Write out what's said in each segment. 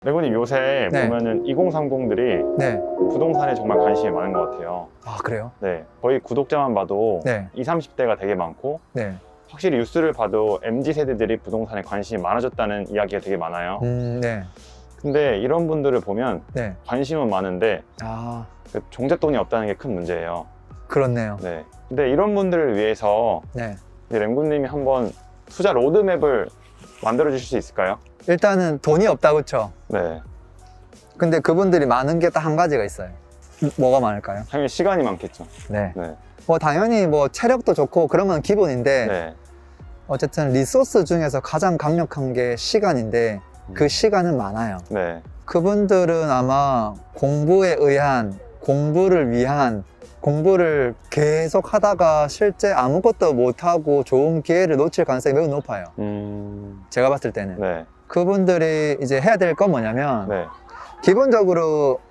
레고님 요새 네. 보면은 2030들이 네. 부동산에 정말 관심이 많은 것 같아요. 아, 그래요? 네, 거의 구독자만 봐도 네. 20, 30대가 되게 많고 네. 확실히 뉴스를 봐도 MZ세대들이 부동산에 관심이 많아졌다는 이야기가 되게 많아요. 네. 근데 이런 분들을 보면 네. 관심은 많은데 아, 그 종잣돈이 없다는 게 큰 문제예요. 그렇네요. 네. 근데 이런 분들을 위해서 네. 램군님이 한번 투자 로드맵을 만들어 주실 수 있을까요? 일단은 돈이 없다, 그쵸? 네. 근데 그분들이 많은 게 딱 한 가지가 있어요. 뭐가 많을까요? 당연히 시간이 많겠죠. 네. 네. 뭐 당연히 뭐 체력도 좋고 그런 건 기본인데 네. 어쨌든 리소스 중에서 가장 강력한 게 시간인데 그 시간은 많아요. 네. 그분들은 아마 공부를 위한 공부를 계속 하다가 실제 아무것도 못하고 좋은 기회를 놓칠 가능성이 매우 높아요. 제가 봤을 때는. 네. 그분들이 이제 해야 될 건 뭐냐면 네. 기본적으로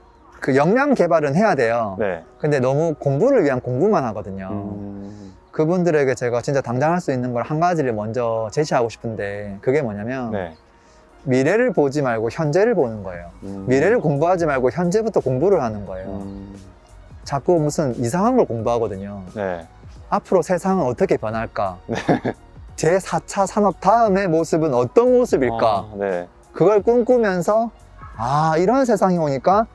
그 역량 개발은 해야 돼요. 네. 근데 너무 공부를 위한 공부만 하거든요. 그분들에게 제가 진짜 당장 할 수 있는 걸 한 가지를 먼저 제시하고 싶은데 그게 뭐냐면 네. 미래를 보지 말고 현재를 보는 거예요. 미래를 공부하지 말고 현재부터 공부를 하는 거예요. 자꾸 무슨 이상한 걸 공부하거든요. 네. 앞으로 세상은 어떻게 변할까? 제4차 산업 다음의 모습은 어떤 모습일까? 아, 네. 그걸 꿈꾸면서 아, 이런 세상이 오니까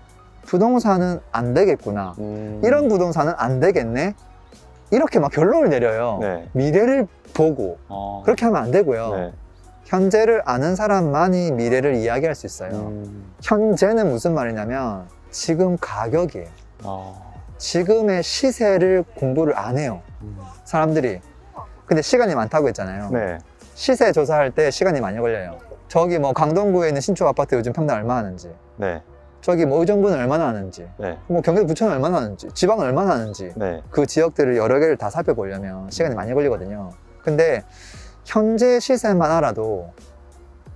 부동산은 안 되겠구나. 이런 부동산은 안 되겠네. 이렇게 막 결론을 내려요. 네. 미래를 보고 아, 그렇게 하면 안 되고요. 네. 현재를 아는 사람만이 미래를 이야기할 수 있어요. 현재는 무슨 말이냐면 지금 가격이에요. 아, 지금의 시세를 공부를 안 해요. 사람들이. 근데 시간이 많다고 했잖아요. 네. 시세 조사할 때 시간이 많이 걸려요. 저기 뭐 강동구에 있는 신축 아파트 요즘 평당 얼마 하는지, 네. 저기 뭐 의정부는 얼마나 하는지, 네. 뭐 경기도 부천은 얼마나 하는지, 지방은 얼마나 하는지, 네. 그 지역들을 여러 개를 다 살펴보려면 시간이 많이 걸리거든요. 근데 현재 시세만 알아도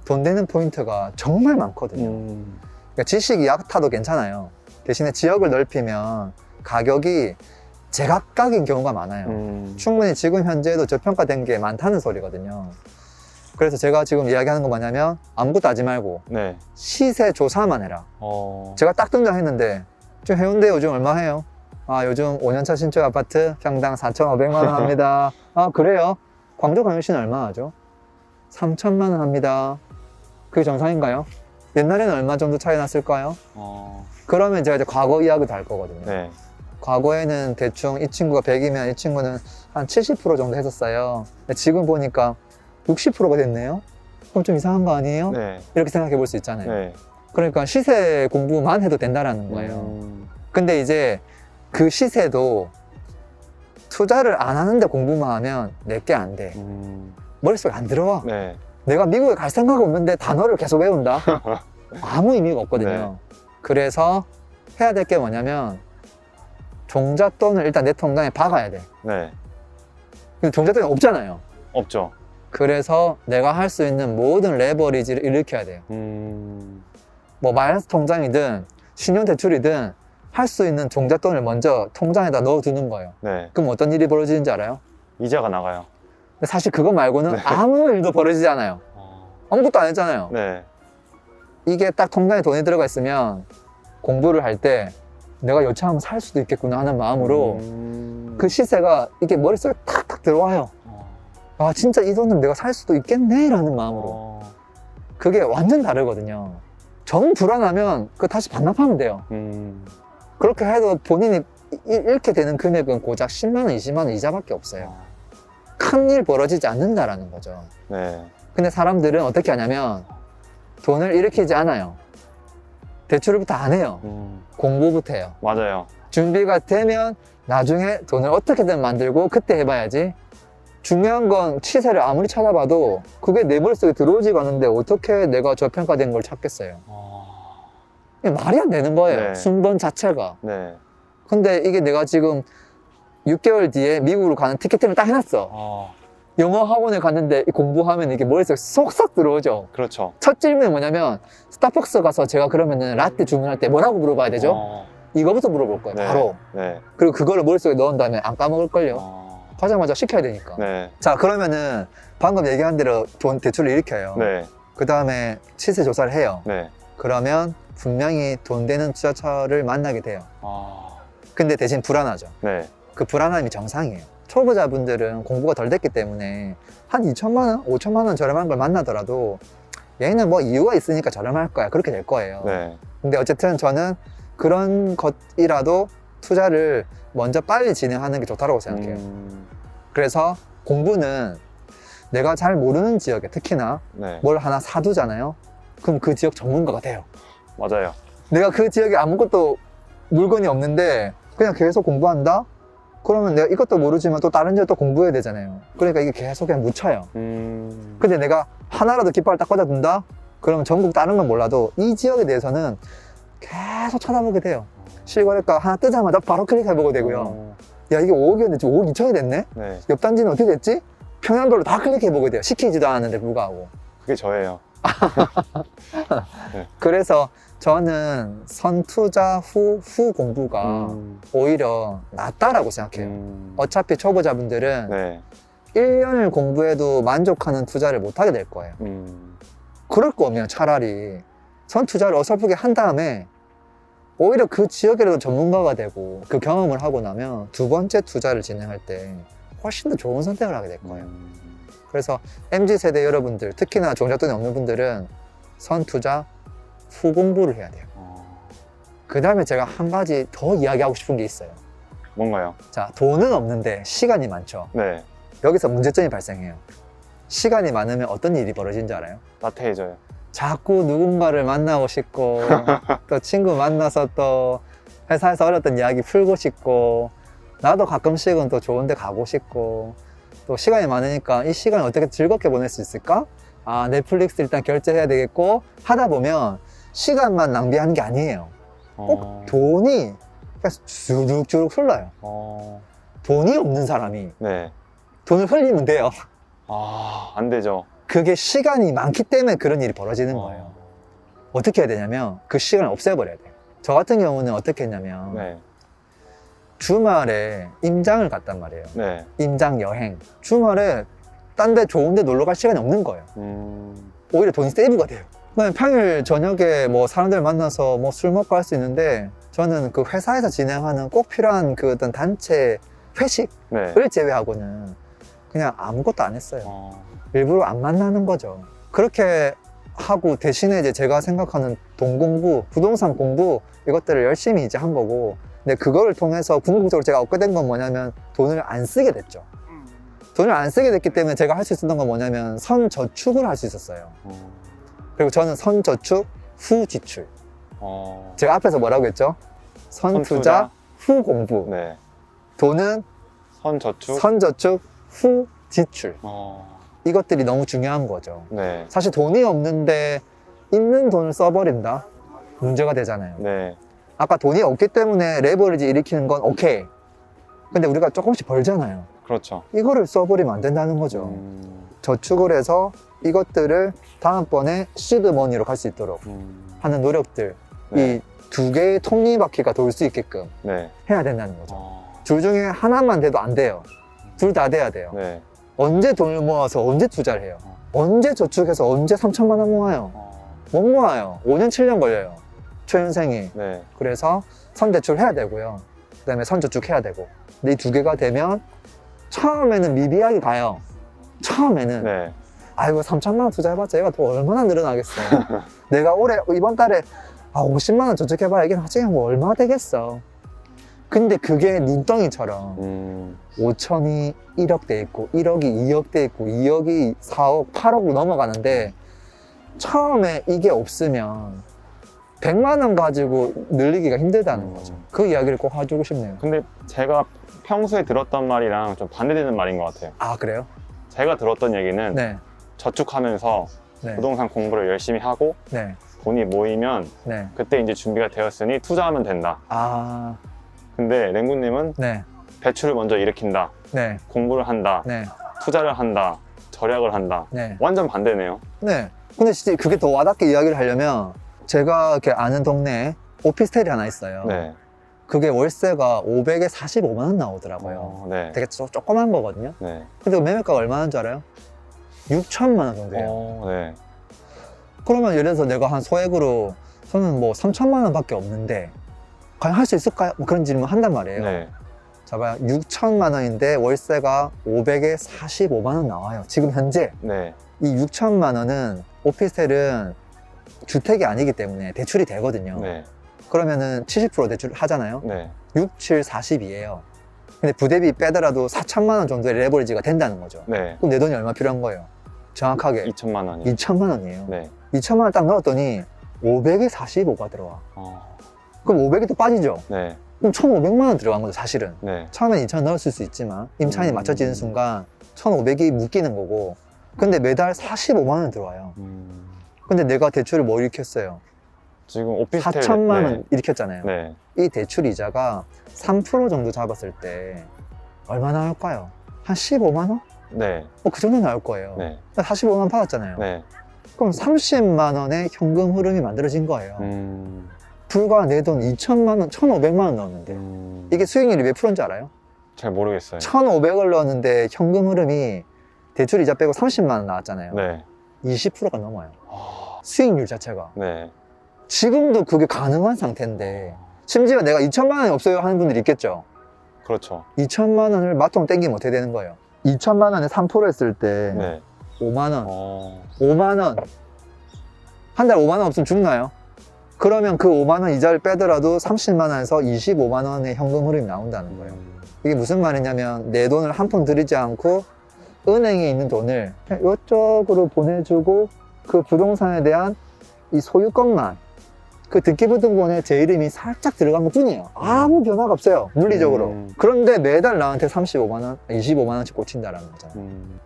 돈 되는 포인트가 정말 많거든요. 그러니까 지식이 얕아도 괜찮아요. 대신에 지역을 넓히면 가격이 제각각인 경우가 많아요. 충분히 지금 현재에도 저평가된 게 많다는 소리거든요. 그래서 제가 지금 이야기하는 건 뭐냐면 아무것도 하지 말고 네. 시세 조사만 해라. 제가 딱 등장했는데 지금 해운대 요즘 얼마 해요? 아, 요즘 5년차 신축 아파트 평당 4,500만 원 합니다. 아, 그래요? 광주 광역시는 얼마 하죠? 3천만 원 합니다. 그게 정상인가요? 옛날에는 얼마 정도 차이 났을까요? 그러면 제가 이제 과거 이야기도 할 거거든요. 네. 과거에는 대충 이 친구가 100이면 이 친구는 한 70% 정도 했었어요. 근데 지금 보니까 60%가 됐네요? 그럼 좀 이상한 거 아니에요? 네. 이렇게 생각해 볼 수 있잖아요. 네. 그러니까 시세 공부만 해도 된다라는 거예요. 근데 이제 그 시세도 투자를 안 하는데 공부만 하면 내게 안 돼. 머릿속에 안 들어와. 네. 내가 미국에 갈 생각 없는데 단어를 계속 외운다? 아무 의미가 없거든요. 네. 그래서 해야 될 게 뭐냐면 종잣돈을 일단 내 통장에 박아야 돼. 네. 근데 종잣돈이 없잖아요. 없죠. 그래서 내가 할 수 있는 모든 레버리지를 일으켜야 돼요. 뭐 마이너스 통장이든 신용대출이든 할 수 있는 종잣돈을 먼저 통장에다 넣어두는 거예요. 네. 그럼 어떤 일이 벌어지는지 알아요? 이자가 나가요. 근데 사실 그거 말고는 네. 아무 일도 벌어지지 않아요. 아무것도 안 했잖아요. 네. 이게 딱 통장에 돈이 들어가 있으면 공부를 할 때 내가 여차하면 살 수도 있겠구나 하는 마음으로 그 시세가 이게 머릿속에 탁탁 들어와요. 아, 진짜 이 돈은 내가 살 수도 있겠네 라는 마음으로. 그게 완전 다르거든요. 정 불안하면 그거 다시 반납하면 돼요. 그렇게 해도 본인이 잃게 되는 금액은 고작 10만 원, 20만 원 이자밖에 없어요. 큰일 벌어지지 않는다라는 거죠. 네. 근데 사람들은 어떻게 하냐면 돈을 일으키지 않아요. 대출부터 안 해요. 공부부터 해요. 맞아요. 준비가 되면 나중에 돈을 어떻게든 만들고 그때 해봐야지. 중요한 건 시세를 아무리 찾아봐도 그게 내 머릿속에 들어오지가 않는데 어떻게 내가 저평가된 걸 찾겠어요. 이게 말이 안 되는 거예요. 네. 순번 자체가. 네. 근데 이게 내가 지금 6개월 뒤에 미국으로 가는 티켓팅을 딱 해놨어. 영어 학원에 갔는데 공부하면 이게 머릿속에 쏙쏙 들어오죠. 그렇죠. 첫 질문이 뭐냐면 스타벅스 가서 제가 그러면은 라떼 주문할 때 뭐라고 물어봐야 되죠? 이거부터 물어볼 거예요. 네. 바로. 네. 그리고 그거를 머릿속에 넣은 다음에 안 까먹을걸요. 가자마자 시켜야 되니까. 네. 자, 그러면은 방금 얘기한 대로 돈 대출을 일으켜요. 네. 그 다음에 시세 조사를 해요. 네. 그러면 분명히 돈 되는 투자처를 만나게 돼요. 근데 대신 불안하죠. 네. 그 불안함이 정상이에요. 초보자분들은 공부가 덜 됐기 때문에 한 2천만 원, 5천만 원 저렴한 걸 만나더라도 얘는 뭐 이유가 있으니까 저렴할 거야. 그렇게 될 거예요. 네. 근데 어쨌든 저는 그런 것이라도 투자를 먼저 빨리 진행하는 게 좋다고 생각해요. 그래서 공부는 내가 잘 모르는 지역에 특히나 네. 뭘 하나 사두잖아요. 그럼 그 지역 전문가가 돼요. 맞아요. 내가 그 지역에 아무것도 물건이 없는데 그냥 계속 공부한다? 그러면 내가 이것도 모르지만 또 다른 지역도 공부해야 되잖아요. 그러니까 이게 계속 그냥 묻혀요. 근데 내가 하나라도 깃발을 딱 꽂아둔다? 그러면 전국 다른 건 몰라도 이 지역에 대해서는 계속 쳐다보게 돼요. 실거래가 하나 뜨자마자 바로 클릭해보게 되고요. 야, 이게 5억이었는데 지금 5억 2천이 됐네? 네. 옆 단지는 어떻게 됐지? 평양별로 다 클릭해보게 돼요. 시키지도 않았는데 불구하고. 그게 저예요. 그래서 저는 선투자 후 공부가 오히려 낫다라고 생각해요. 어차피 초보자분들은 네. 1년을 공부해도 만족하는 투자를 못하게 될 거예요. 그럴 거면 차라리 선투자를 어설프게 한 다음에 오히려 그 지역이라도 전문가가 되고 그 경험을 하고 나면 두 번째 투자를 진행할 때 훨씬 더 좋은 선택을 하게 될 거예요. 그래서 MZ세대 여러분들, 특히나 종잣돈이 없는 분들은 선투자 후 공부를 해야 돼요. 그 다음에 제가 한 가지 더 이야기하고 싶은 게 있어요. 뭔가요? 자, 돈은 없는데 시간이 많죠. 네. 여기서 문제점이 발생해요. 시간이 많으면 어떤 일이 벌어지는지 알아요? 나태해져요. 자꾸 누군가를 만나고 싶고 또 친구 만나서 또 회사에서 어렸던 이야기 풀고 싶고 나도 가끔씩은 또 좋은 데 가고 싶고 또 시간이 많으니까 이 시간을 어떻게 즐겁게 보낼 수 있을까? 아, 넷플릭스 일단 결제해야 되겠고 하다 보면 시간만 낭비하는 게 아니에요. 꼭 돈이 그냥 주룩주룩 흘러요. 돈이 없는 사람이 네. 돈을 흘리면 돼요. 안 되죠. 그게 시간이 많기 때문에 그런 일이 벌어지는 거예요. 어떻게 해야 되냐면 그 시간을 없애버려야 돼요. 저 같은 경우는 어떻게 했냐면 네. 주말에 임장을 갔단 말이에요. 네. 임장 여행. 주말에 딴 데 좋은 데 놀러 갈 시간이 없는 거예요. 오히려 돈이 세이브가 돼요. 그냥 평일 저녁에 뭐 사람들 만나서 뭐 술 먹고 할 수 있는데 저는 그 회사에서 진행하는 꼭 필요한 그 어떤 단체 회식을 네. 제외하고는 그냥 아무것도 안 했어요. 일부러 안 만나는 거죠. 그렇게 하고 대신에 이제 제가 생각하는 돈 공부, 부동산 공부 이것들을 열심히 이제 한 거고 근데 그거를 통해서 궁극적으로 제가 얻게 된 건 뭐냐면 돈을 안 쓰게 됐죠. 돈을 안 쓰게 됐기 때문에 제가 할 수 있었던 건 뭐냐면 선저축을 할 수 있었어요. 그리고 저는 선저축, 후지출. 제가 앞에서 뭐라고 했죠? 선투자, 후 공부. 네. 돈은 선저축. 선저축, 후지출. 이것들이 너무 중요한 거죠. 네. 사실 돈이 없는데 있는 돈을 써버린다? 문제가 되잖아요. 네. 아까 돈이 없기 때문에 레버리지 일으키는 건 오케이. 근데 우리가 조금씩 벌잖아요. 그렇죠. 이거를 써버리면 안 된다는 거죠. 저축을 해서 이것들을 다음번에 시드머니로 갈 수 있도록 하는 노력들. 네. 이 두 개의 톱니바퀴가 돌 수 있게끔 네. 해야 된다는 거죠. 둘 중에 하나만 돼도 안 돼요. 둘 다 돼야 돼요. 네. 언제 돈을 모아서 언제 투자를 해요? 언제 저축해서 언제 3천만 원 모아요? 못 모아요. 5년, 7년 걸려요. 초년생이. 네. 그래서 선대출 해야 되고요. 그 다음에 선저축 해야 되고. 근데 이 두 개가 되면 처음에는 미비하게 가요. 처음에는. 네. 아이고, 3천만 원 투자해봤자 얘가 더 얼마나 늘어나겠어. 내가 올해, 이번 달에 50만 원 저축해봐야 이게 나중에 뭐 얼마 되겠어. 근데 그게 눈덩이처럼 5천이 1억 돼 있고 1억이 2억 돼 있고 2억이 4억, 8억으로 넘어가는데 처음에 이게 없으면 100만 원 가지고 늘리기가 힘들다는 거죠. 그 이야기를 꼭 해주고 싶네요. 근데 제가 평소에 들었던 말이랑 좀 반대되는 말인 것 같아요. 아, 그래요? 제가 들었던 얘기는 네. 저축하면서 네. 부동산 공부를 열심히 하고 네. 돈이 모이면 네. 그때 이제 준비가 되었으니 투자하면 된다. 아, 근데 랭구님은 네. 대출을 먼저 일으킨다. 네. 공부를 한다. 네. 투자를 한다. 절약을 한다. 네. 완전 반대네요. 네. 근데 진짜 그게 더 와닿게 이야기를 하려면 제가 이렇게 아는 동네에 오피스텔이 하나 있어요. 네. 그게 월세가 500에 45만 원 나오더라고요. 네. 되게 조그만 거거든요. 네. 근데 매매가가 얼마인 줄 알아요? 6천만 원 정도예요. 네. 그러면 예를 들어서 내가 한 소액으로 저는 뭐 3천만 원밖에 없는데 과연 할 수 있을까요? 뭐 그런 질문 한단 말이에요. 네. 자, 봐요. 6천만 원인데 월세가 500에 45만 원 나와요. 지금 현재 네. 이 6천만 원은 오피스텔은 주택이 아니기 때문에 대출이 되거든요. 네. 그러면은 70% 대출 하잖아요. 네. 6, 7, 40이에요. 근데 부대비 빼더라도 4천만 원 정도의 레버리지가 된다는 거죠. 네. 그럼 내 돈이 얼마 필요한 거예요? 정확하게 2천만 원이. 2천만 원이에요. 네. 2천만 원 딱 넣었더니 500에 45가 들어와. 그럼 500이 또 빠지죠? 네. 그럼 1,500만 원 들어간 거죠, 사실은. 네. 처음엔 2,000 넣었을 수 있지만 임차인이 음. 맞춰지는 순간 1,500이 묶이는 거고, 근데 매달 45만 원 들어와요. 근데 내가 대출을 뭐 일으켰어요? 지금 오피스텔 4천만 네. 원 일으켰잖아요. 네. 이 대출 이자가 3% 정도 잡았을 때 얼마 나올까요? 한 15만 원? 네. 그 정도 나올 거예요. 네. 45만 원 받았잖아요. 네. 그럼 30만 원의 현금 흐름이 만들어진 거예요. 불과 내 돈 2천만 원, 1,500만 원 넣었는데 이게 수익률이 몇 프로인지 알아요? 잘 모르겠어요. 1,500을 넣었는데 현금 흐름이 대출 이자 빼고 30만 원 나왔잖아요. 네. 20%가 넘어요. 수익률 자체가. 네. 지금도 그게 가능한 상태인데, 심지어 내가 2천만 원이 없어요 하는 분들이 있겠죠. 그렇죠. 2천만 원을 마통 땡기면 어떻게 되는 거예요? 2천만 원에 3% 했을 때 네. 5만 원, 어. 5만 원. 한 달 5만 원 없으면 죽나요? 그러면 그 5만 원 이자를 빼더라도 30만 원에서 25만 원의 현금 흐름이 나온다는 거예요. 이게 무슨 말이냐면 내 돈을 한 푼 들이지 않고 은행에 있는 돈을 이쪽으로 보내주고 그 부동산에 대한 이 소유권만, 그 등기부등본에 제 이름이 살짝 들어간 것 뿐이에요. 아무 변화가 없어요, 물리적으로. 그런데 매달 나한테 35만 원, 25만 원씩 꽂힌다라는 거잖아요.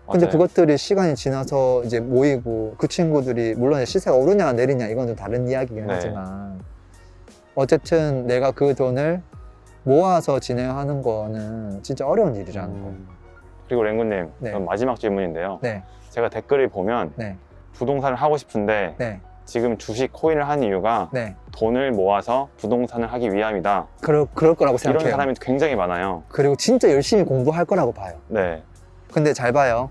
근데 맞아요. 그것들이 시간이 지나서 이제 모이고 그 친구들이 물론 이제 시세가 오르냐 내리냐 이건 좀 다른 이야기긴 네. 하지만 어쨌든 내가 그 돈을 모아서 진행하는 거는 진짜 어려운 일이라는 거예요. 그리고 랭구님, 네. 그럼 마지막 질문인데요. 네, 제가 댓글을 보면 네, 부동산을 하고 싶은데 네, 지금 주식 코인을 한 이유가 네. 돈을 모아서 부동산을 하기 위함이다. 그럴 거라고 이런 생각해요. 사람이 굉장히 많아요. 그리고 진짜 열심히 공부할 거라고 봐요. 네. 근데 잘 봐요.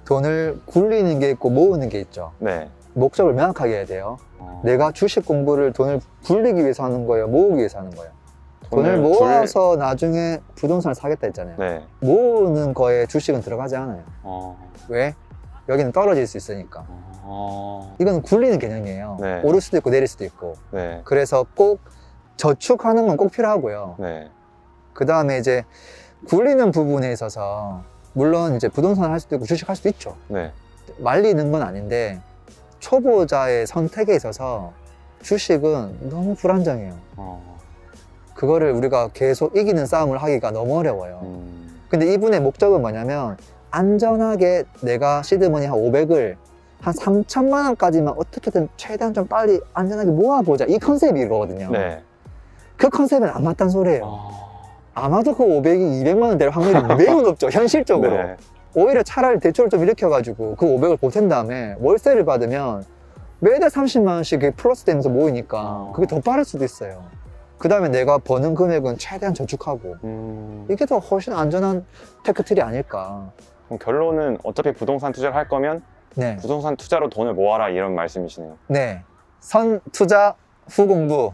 돈을 굴리는 게 있고 모으는 게 있죠. 네. 목적을 명확하게 해야 돼요. 내가 주식 공부를 돈을 굴리기 위해서 하는 거예요? 모으기 위해서 하는 거예요? 돈을 모아서 나중에 부동산을 사겠다 했잖아요. 네. 모으는 거에 주식은 들어가지 않아요. 어. 왜? 여기는 떨어질 수 있으니까. 어. 이건 굴리는 개념이에요. 네. 오를 수도 있고 내릴 수도 있고. 네. 그래서 꼭 저축하는 건 꼭 필요하고요. 네. 그 다음에 이제 굴리는 부분에 있어서 물론 이제 부동산을 할 수도 있고 주식 할 수도 있죠. 네. 말리는 건 아닌데 초보자의 선택에 있어서 주식은 너무 불안정해요. 그거를 우리가 계속 이기는 싸움을 하기가 너무 어려워요. 근데 이분의 목적은 뭐냐면 안전하게 내가 시드머니 한 500을 한 3천만 원까지만 어떻게든 최대한 좀 빨리 안전하게 모아보자, 이 컨셉이 이거거든요. 네. 그 컨셉은 안 맞단 소리예요. 어. 아마도 그 500이 200만 원 될 확률이 매우 높죠, 현실적으로. 네. 오히려 차라리 대출을 좀 일으켜가지고 그 500을 보탠 다음에 월세를 받으면 매달 30만 원씩 플러스 되면서 모이니까 그게 더 빠를 수도 있어요. 그 다음에 내가 버는 금액은 최대한 저축하고 이게 더 훨씬 안전한 테크트리 아닐까. 그럼 결론은 어차피 부동산 투자를 할 거면 네, 부동산 투자로 돈을 모아라 이런 말씀이시네요. 네. 선 투자 후 공부,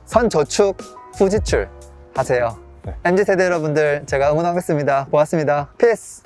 선 저축 후 지출 하세요. 네. MZ세대 여러분들 제가 응원하겠습니다. 고맙습니다. 피스.